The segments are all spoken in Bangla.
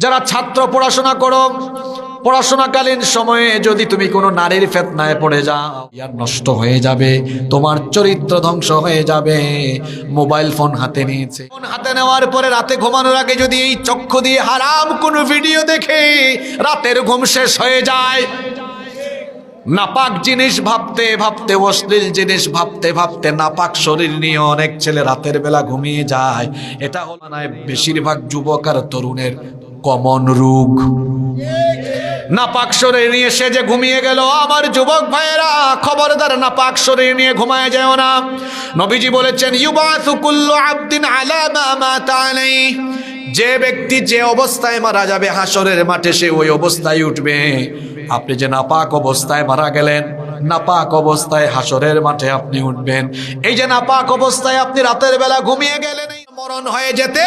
যারা ছাত্র পড়াশোনা করো, পড়াশোনাকালীন সময়ে যদি তুমি কোনো নারীর ফিতনায় পড়ে যাও, ইয়ার নষ্ট হয়ে যাবে, তোমার চরিত্র ধ্বংস হয়ে যাবে। মোবাইল ফোন হাতে নিয়েছে, ফোন হাতে নেওয়ার পরে রাতে ঘুমানোর আগে যদি এই চক্ষু দিয়ে হারাম কোনো ভিডিও দেখে রাতের ঘুম শেষ হয়ে যায়। নাপাক জিনিস ভাবতে ভাবতে, অশ্লীল জিনিস ভাবতে ভাবতে নাপাক শরীর নিয়ে অনেক ছেলে রাতের বেলা ঘুমিয়ে যায়। এটা হলো না বেশিরভাগ যুবক আর তরুণের কমন রোগ। নাপাক শরীর নিয়ে সে যে ঘুমিয়ে গেল, আমার যুবক ভাইয়েরা খবরদার নাপাক শরীর নিয়ে ঘুমায় যায় না। নবীজি বলেছেন, ইউবাসু কুল্লু আবদিন আলা মা মাতা আলাইহি, যে ব্যক্তি যে অবস্থায় মারা যাবে হাসরের মাঠে সে ওই অবস্থায় উঠবে। আপনি যে নাপাক অবস্থায় মারা গেলেন, নাপাক অবস্থায় হাসরের মাঠে আপনি উঠবেন। এই যে নাপাক অবস্থায় আপনি রাতের বেলা ঘুমিয়ে গেলেন, মরণ হয়ে যেতে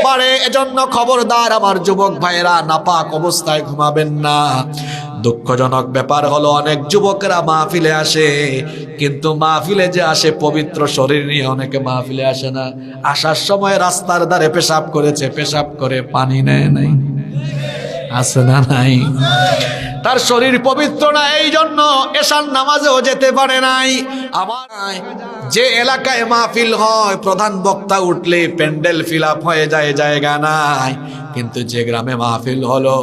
পারে। এজন্য খবরদার আমার যুবক ভাইয়েরা, নাপাক অবস্থায় ঘুমাবেন না। দুঃখজনক ব্যাপার হলো অনেক যুবকরা মাহফিলে আসে, কিন্তু মাহফিলে যে আসে পবিত্র শরীর নিয়ে, অনেকে মাহফিলে আসে না। আসার সময় রাস্তার ধারে পেশাব করেছে, পেশাব করে পানি নেয় নাই, আছে না নাই? তার শরীর পবিত্র না, এই জন্য এশার নামাজেও যেতে পারে নাই। আমার যে এলাকায় মাহফিল হয়, প্রধান বক্তা উঠলে প্যান্ডেল ফিল আপ হয়ে যায়, জায়গা নাই। কিন্তু যে গ্রামে মাহফিল হলো,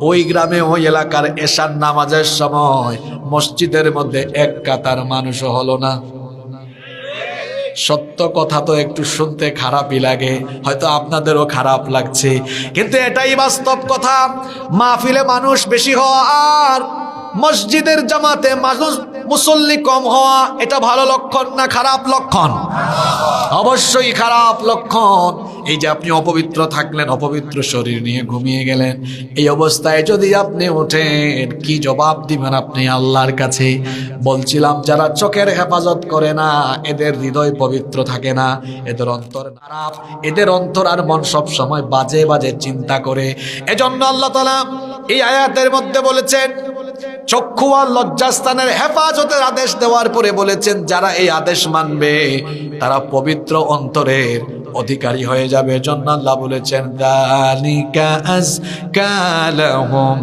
ওই গ্রামে ওই এলাকার এশার নামাজের সময় মসজিদের মধ্যে এক কাতার মানুষও হলো না। সত্য কথা তো একটু শুনতে খারাপই লাগে, হয়তো আপনাদেরও খারাপ লাগছে, কিন্তু এটাই বাস্তব কথা। মাহফিলে মানুষ বেশি হওয়া আর মসজিদের জামাতে মানুষ মুসল্লি কম হওয়া, এটা ভালো লক্ষণ না খারাপ লক্ষণ? অবশ্যই খারাপ লক্ষণ। এই যে আপনি অপবিত্র থাকলেন, অপবিত্র শরীর নিয়ে ঘুমিয়ে গেলেন, এই অবস্থায় যদি আপনি ওঠেন, কি জবাব দিবেন আপনি আল্লাহর কাছে? বলছিলাম যারা চোখের হেফাজত করে না, এদের হৃদয় পবিত্র থাকে না, এদের অন্তর খারাপ, এদের অন্তর আর মন সব সময় বাজে বাজে চিন্তা করে। এজন্য আল্লাহ তাআলা এই আয়াতের মধ্যে বলেছেন, চক্ষু আর লজ্জাস্থানের হেফাজতের আদেশ দেওয়ার পরে বলেছেন, যারা এই আদেশ মানবে তারা পবিত্র অন্তরের অধিকারী হয়ে যাবে। জন্য আল্লাহ বলেছেন, যালিকা আযকা লাহুম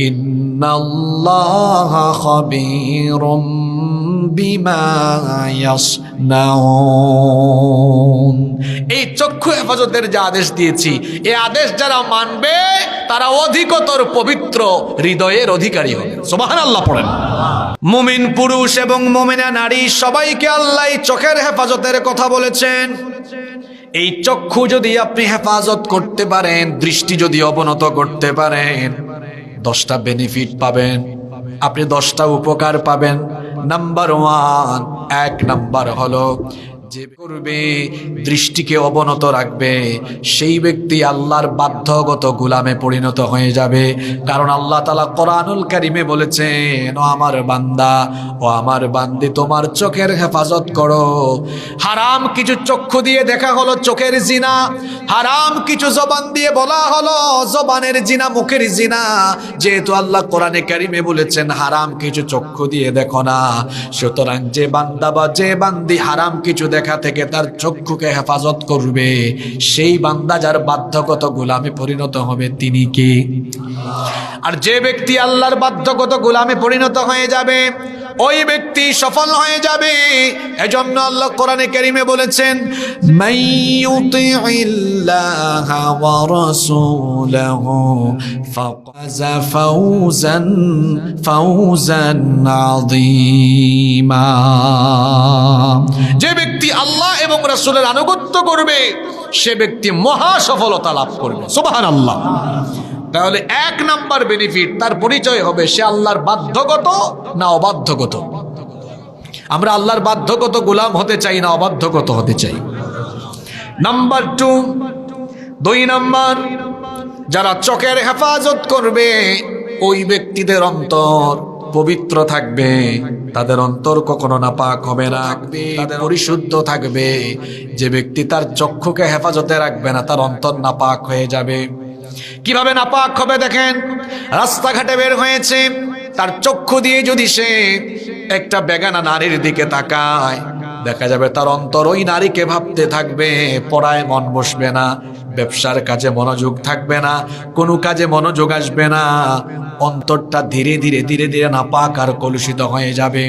ইন্নাল্লাহা খাবীরুম বিমা ইয়াসনাউন। এই চক্ষু হেফাজতের যে আদেশ দিয়েছি, এই আদেশ যারা মানবে তারা অধিকতর পবিত্র হৃদয়ের অধিকারী হবে। সুবহানাল্লাহ পড়েন। মুমিন পুরুষ এবং মুমিনা নারী সবাইকে আল্লাহ চোখের হেফাজতের কথা বলেছেন। এই চক্ষু যদি আপনি হেফাজত করতে পারেন, দৃষ্টি যদি অবনত করতে পারেন, 10টা বেনিফিট পাবেন, আপনি 10টা উপকার পাবেন। নাম্বার 1, 1 নাম্বার হলো, যে করবে দৃষ্টিকে অবনত রাখবে সেই ব্যক্তি আল্লাহর বাধ্যগত গোলামে পরিণত হয়ে যাবে। কারণ আল্লাহ তাআলা কোরআনুল কারীমে বলেছেন, ও আমার বান্দা, ও আমার বান্দি, তোমার চোখের হেফাজত করো। হারাম কিছু চক্ষু দিয়ে দেখা হলো চোখের জিনা, হারাম কিছু জবান দিয়ে বলা হলো জবানের জিনা, মুখের জিনা। যেহেতু আল্লাহ কোরআনে কারীমে বলেছেন হারাম কিছু চক্ষু দিয়ে দেখো না, সুতরাং যে বান্দা বা যে বান্দি হারাম কিছু দেখা থেকে তার চক্ষুকে হেফাজত করবে, সেই বান্দা যার বাধ্যগত গোলামে পরিণত হবে, তিনি কে? আর যে ব্যক্তি আল্লাহর বাধ্যগত গোলামে পরিণত হয়ে যাবে, ওই ব্যক্তি সফল হয়ে যাবে। এজন্য আল্লাহ কোরআনে কারীমে বলেছেন, মাইয়ুতিইল্লাহা ওয়া রাসূলাহু ফাযা ফাওজান আযীমা। যে ব্যক্তি আল্লাহ এবং রাসূলের আনুগত্য করবে, সে ব্যক্তি মহা সফলতা লাভ করবে। সুবহানাল্লাহ। তাহলে 1 নাম্বার বেনিফিট, তার পরিচয় হবে সে আল্লাহর বাধ্যগত না অবাধ্যগত। আমরা আল্লাহর বাধ্যগত গোলাম হতে চাই না অবাধ্যগত হতে চাই। নাম্বার 2 নাম্বার, যারা চোখের হেফাজত করবে ওই ব্যক্তিদের অন্তর পবিত্র থাকবে, তাদের অন্তর কখনো নাপাক হবে না, তাদের পরিশুদ্ধ থাকবে। যে ব্যক্তি তার চক্ষুকে হেফাজতে রাখবে না, তার অন্তর নাপাক হয়ে যাবে। কিভাবে নাপাক হবে দেখেন, রাস্তাঘাটে বের হয়েছে, তার চক্ষু দিয়ে যদি সে একটা বেগানা নারীর দিকে তাকায়, দেখা যাবে তার অন্তর ওই নারীকে ভাবতে থাকবে, পড়ায় মন বসবে না। ব্যবসার কাজে মনোযোগ থাকবে না, কোনো কাজে মনোযোগ আসবে না, অন্তরটা ধীরে ধীরে ধীরে ধীরে নাপাক আর কলুষিত হয়ে যাবে।